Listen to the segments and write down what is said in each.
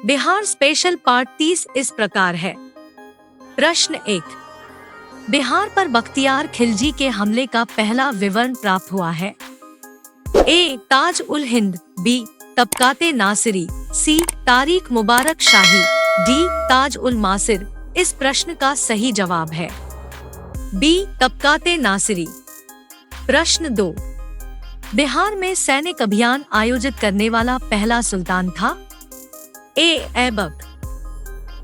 Bihar special part 30 इस प्रकार है। प्रश्न 1, बिहार पर बख्तियार खिलजी के हमले का पहला विवरण प्राप्त हुआ है। ए. ताज उल हिंद, बी. तबकाते नासिरी, सी. तारीख मुबारक शाही, डी. ताज उल मासिर। इस प्रश्न का सही जवाब है बी. तबकाते नासिरी। प्रश्न 2, बिहार में सैनिक अभियान आयोजित करने वाला पहला सुल्तान था। ए. ऐबक,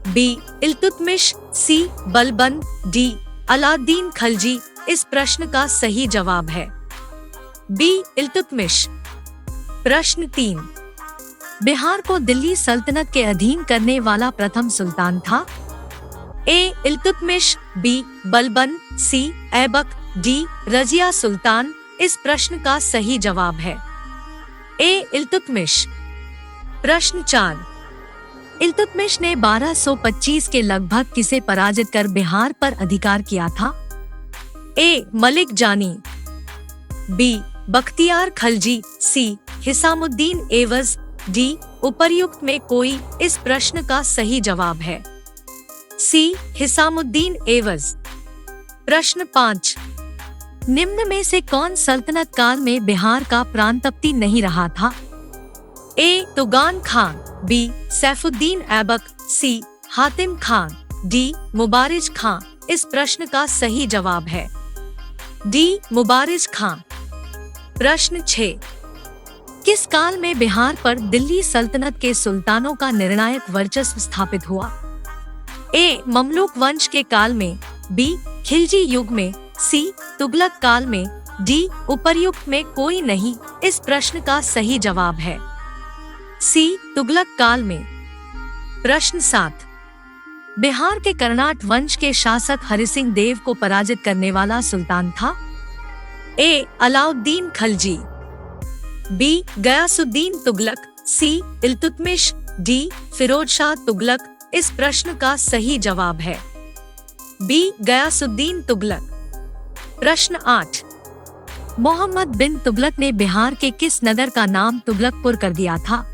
बी. इल्तुतमिश, सी. बलबन, डी. अलाउद्दीन खलजी। इस प्रश्न का सही जवाब है बी. इल्तुतमिश। प्रश्न 3, बिहार को दिल्ली सल्तनत के अधीन करने वाला प्रथम सुल्तान था। ए. इल्तुतमिश, बी. बलबन, सी. ऐबक, डी. रजिया सुल्तान। इस प्रश्न का सही जवाब है ए. इल्तुतमिश। प्रश्न 4, इल्तुतमिश ने 1225 के लगभग किसे पराजित कर बिहार पर अधिकार किया था। ए. मलिक जानी, बी. बख्तियार खलजी, सी. हिसामुद्दीन एवज, डी. उपर्युक्त में कोई। इस प्रश्न का सही जवाब है सी. हिसामुद्दीन एवज। प्रश्न 5, निम्न में से कौन सल्तनत काल में बिहार का प्रांतपति नहीं रहा था। ए. तुगान खान, बी. सैफुद्दीन ऐबक, सी. हातिम खान, डी. मुबारिज खां। इस प्रश्न का सही जवाब है डी. मुबारिज खां। प्रश्न 6, किस काल में बिहार पर दिल्ली सल्तनत के सुल्तानों का निर्णायक वर्चस्व स्थापित हुआ। ए. ममलूक वंश के काल में, बी. खिलजी युग में, सी. तुगलक काल में, डी. उपर्युक्त में कोई नहीं। इस प्रश्न का सही जवाब है सी. तुगलक काल में। प्रश्न 7, बिहार के कर्नाट वंश के शासक हरिसिंह देव को पराजित करने वाला सुल्तान था। ए. अलाउद्दीन खलजी, बी. गयासुद्दीन तुगलक, सी. इल्तुतमिश, डी. फिरोज शाह तुगलक। इस प्रश्न का सही जवाब है बी. गयासुद्दीन तुगलक। प्रश्न 8, मोहम्मद बिन तुगलक ने बिहार के किस नगर का नाम तुगलकपुर कर दिया था।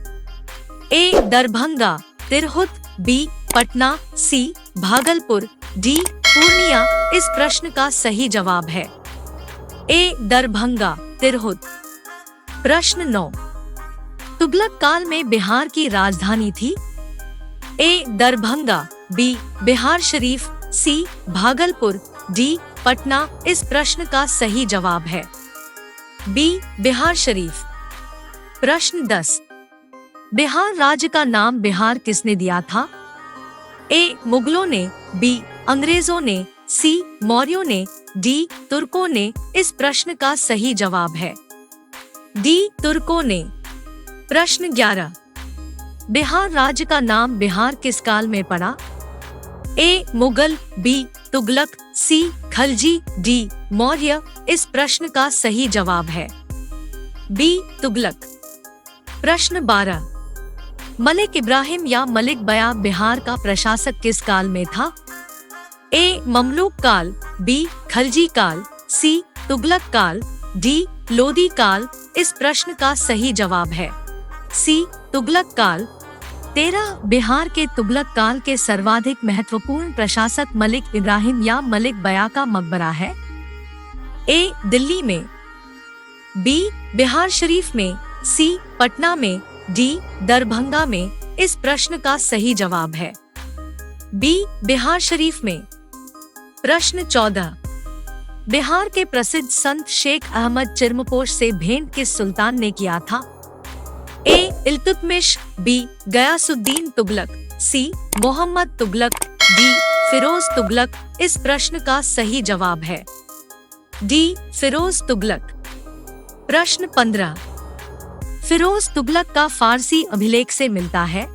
ए. दरभंगा, तिरहुत, बी. पटना, सी. भागलपुर, डी. पूर्णिया। इस प्रश्न का सही जवाब है ए. दरभंगा, तिरहुत। प्रश्न 9, तुगलक काल में बिहार की राजधानी थी। ए. दरभंगा, बी. बिहार शरीफ, सी. भागलपुर, डी. पटना। इस प्रश्न का सही जवाब है बी. बिहार शरीफ। प्रश्न 10, बिहार राज्य का नाम बिहार किसने दिया था। ए. मुगलों ने, बी. अंग्रेजों ने, सी. मौर्यों ने, डी. तुर्कों ने। इस प्रश्न का सही जवाब है डी. तुर्कों ने। प्रश्न 11, बिहार राज्य का नाम बिहार किस काल में पड़ा। ए. मुगल, बी. तुगलक, सी. खलजी, डी. मौर्य। इस प्रश्न का सही जवाब है बी. तुगलक। प्रश्न 12, मलिक इब्राहिम या मलिक बया बिहार का प्रशासक किस काल में था। ए. ममलूक काल, बी. खलजी काल, सी. तुगलक काल, डी. लोदी काल। इस प्रश्न का सही जवाब है सी. तुगलक काल। 13, बिहार के तुगलक काल के सर्वाधिक महत्वपूर्ण प्रशासक मलिक इब्राहिम या मलिक बया का मकबरा है। ए. दिल्ली में, बी. बिहार शरीफ में, सी. पटना में, डी. दरभंगा में। इस प्रश्न का सही जवाब है बी. बिहार शरीफ में। प्रश्न 14, बिहार के प्रसिद्ध संत शेख अहमद चिरमपोश से भेंट किस सुल्तान ने किया था। ए. इल्तुतमिश, बी. गयासुद्दीन तुगलक, सी. मोहम्मद तुगलक, डी. फिरोज तुगलक। इस प्रश्न का सही जवाब है डी. फिरोज तुगलक। प्रश्न 15, फिरोज तुगलक का फारसी अभिलेख से मिलता है।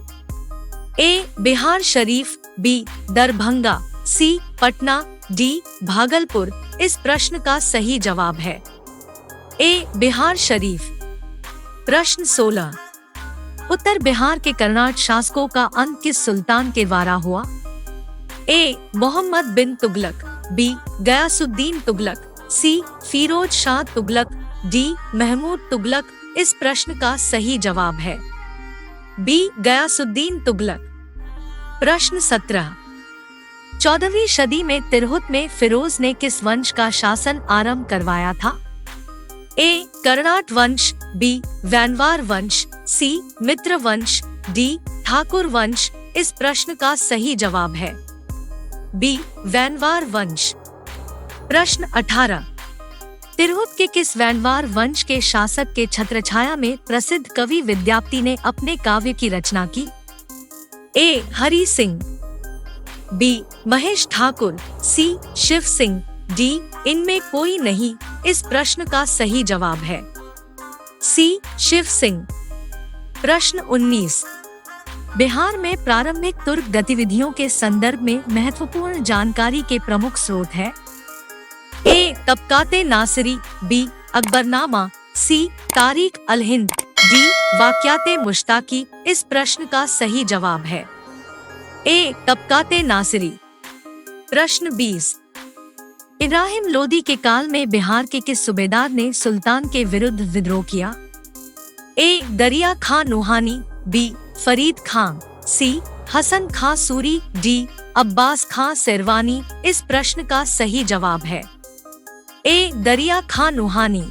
ए. बिहार शरीफ, बी. दरभंगा, सी. पटना, डी. भागलपुर। इस प्रश्न का सही जवाब है ए. बिहार शरीफ। प्रश्न 16, उत्तर बिहार के कर्नाट शासकों का अंत किस सुल्तान के द्वारा हुआ। ए. मोहम्मद बिन तुगलक, बी. गयासुद्दीन तुगलक, सी. फिरोज शाह तुगलक, डी. महमूद तुगलक। इस प्रश्न का सही जवाब है बी गयासुद्दीन तुगलक। प्रश्न 17। 14वीं सदी में तिरहुत में फिरोज ने किस वंश का शासन आरंभ करवाया था? ए कर्णाट वंश, बी वैनवार वंश, सी मित्र वंश, डी ठाकुर वंश। इस प्रश्न का सही जवाब है बी वैनवार वंश। प्रश्न 18। तिरहुत के किस वैनवार वंश के शासक के छत्रछाया में प्रसिद्ध कवि विद्यापति ने अपने काव्य की रचना की? ए हरि सिंह, बी महेश ठाकुर, सी शिव सिंह, डी इनमें कोई नहीं। इस प्रश्न का सही जवाब है सी शिव सिंह। प्रश्न 19। बिहार में प्रारंभिक तुर्क गतिविधियों के संदर्भ में महत्वपूर्ण जानकारी के प्रमुख स्रोत है? ए तबकाते नासिरी, बी अकबरनामा, सी तारीख अल हिंद, डी वाक्याते मुश्ताकी। इस प्रश्न का सही जवाब है ए तबकाते नासिरी। प्रश्न 20। इब्राहिम लोदी के काल में बिहार के किस सूबेदार ने सुल्तान के विरुद्ध विद्रोह किया? ए दरिया खां नूहानी, बी फरीद खां, सी हसन खां सूरी, डी अब्बास खां सिरवानी। इस प्रश्न का सही जवाब है ए दरिया खां नूहानी।